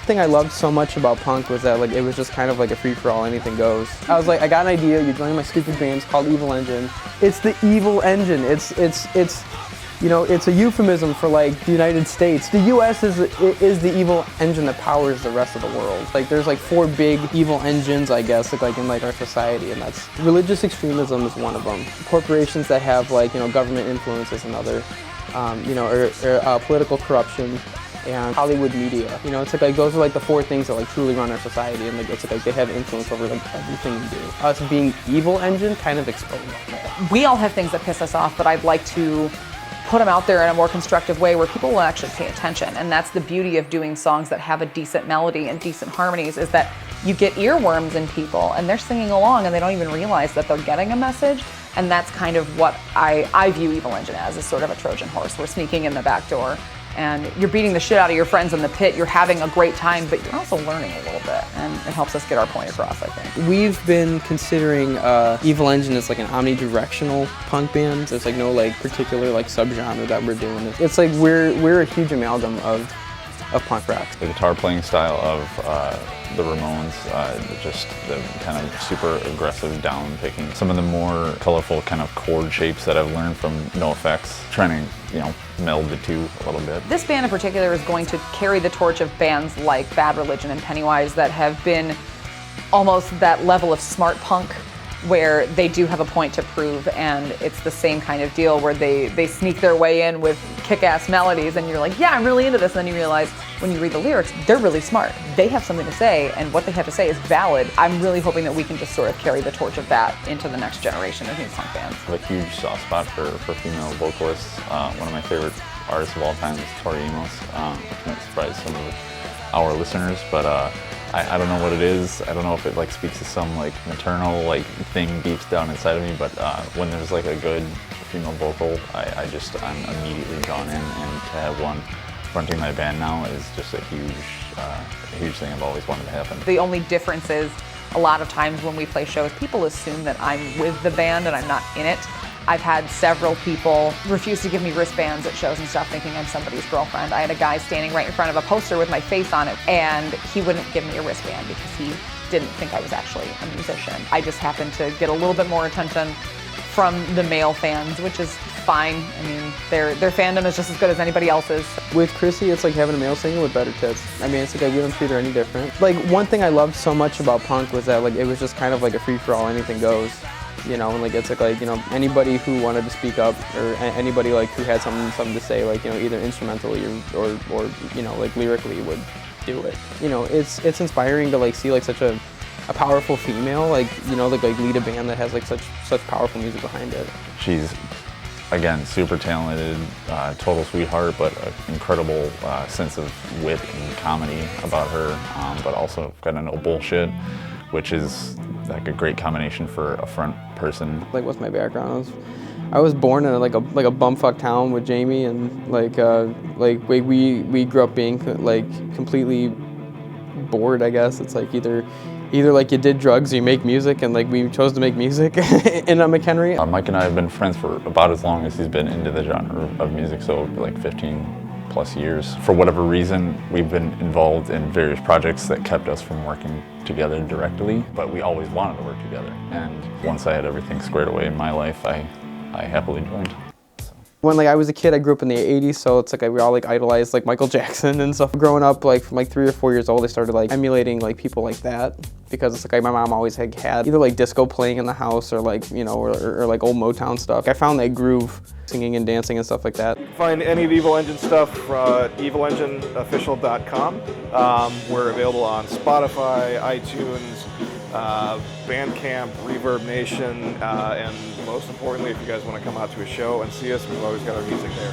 thing I loved so much about punk was that like it was just kind of like a free-for-all, anything goes. I was like, I got an idea, you're joining my stupid band, it's called Evil Engine. It's the Evil Engine. It's you know, it's a euphemism for like the United States. The US is the evil engine that powers the rest of the world. Like there's like 4 big evil engines, I guess, like in like our society, and that's religious extremism is one of them. Corporations that have like, you know, government influence is another. You know, or political corruption, and Hollywood media. You know, it's like those are like the 4 things that like truly run our society, and like it's like they have influence over like everything we do. Us being Evil Engine kind of exposed that. We all have things that piss us off, but I'd like to put them out there in a more constructive way where people will actually pay attention. And that's the beauty of doing songs that have a decent melody and decent harmonies, is that you get earworms in people and they're singing along and they don't even realize that they're getting a message. And that's kind of what I view Evil Engine as sort of a Trojan horse. We're sneaking in the back door and you're beating the shit out of your friends in the pit. You're having a great time, but you're also learning a little bit, and it helps us get our point across, I think. We've been considering Evil Engine as like an omnidirectional punk band. There's like no like particular like subgenre that we're doing. It's like we're a huge amalgam of punk rock. The guitar playing style of the Ramones, just the kind of super aggressive down picking. Some of the more colorful kind of chord shapes that I've learned from NoFX, trying to, you know, meld the two a little bit. This band in particular is going to carry the torch of bands like Bad Religion and Pennywise that have been almost that level of smart punk where they do have a point to prove, and it's the same kind of deal where they sneak their way in with kick-ass melodies and you're like, yeah, I'm really into this, and then you realize when you read the lyrics, they're really smart. They have something to say, and what they have to say is valid. I'm really hoping that we can just sort of carry the torch of that into the next generation of new punk bands. I have a huge soft spot for female vocalists. One of my favorite artists of all time is Tori Amos, which might surprise some of our listeners, but I don't know what it is. I don't know if it like speaks to some like maternal like thing deep down inside of me, but when there's like a good female vocal, I'm immediately drawn in, and to have one fronting my band now is just a huge thing I've always wanted to happen. The only difference is a lot of times when we play shows, people assume that I'm with the band and I'm not in it. I've had several people refuse to give me wristbands at shows and stuff, thinking I'm somebody's girlfriend. I had a guy standing right in front of a poster with my face on it, and he wouldn't give me a wristband because he didn't think I was actually a musician. I just happened to get a little bit more attention from the male fans, which is fine. I mean, their fandom is just as good as anybody else's. With Chrissy, it's like having a male singer with better tits. I mean, it's like we don't treat her any different. Like one thing I loved so much about punk was that like it was just kind of like a free-for-all, anything goes. You know, and like it's like you know, anybody who wanted to speak up, or anybody like who had something to say, like, you know, either instrumentally or you know, like lyrically would do it. You know, it's inspiring to like see like such a powerful female, like, you know, like lead a band that has like such powerful music behind it. She's, again, super talented, total sweetheart, but an incredible sense of wit and comedy about her, but also kind of no bullshit, which is like a great combination for a front person. Like, what's my background? I was born in like a bumfuck town with Jamie, and like we grew up being like completely bored, I guess. It's like either like you did drugs or you make music, and like we chose to make music in McHenry. Mike and I have been friends for about as long as he's been into the genre of music, so like 15 plus years. For whatever reason, we've been involved in various projects that kept us from working together directly, but we always wanted to work together. And once I had everything squared away in my life, I happily joined. When like I was a kid, I grew up in the 80s, so it's like we all like idolized like Michael Jackson and stuff. Growing up, like from like 3 or 4 years old, I started like emulating like people like that, because it's like my mom always had either like disco playing in the house or like, you know, or like old Motown stuff. I found that groove, singing and dancing and stuff like that. Find any of the Evil Engine stuff from evilengineofficial.com. We're available on Spotify, iTunes, Bandcamp, Reverb Nation, and most importantly, if you guys want to come out to a show and see us, we've always got our music there.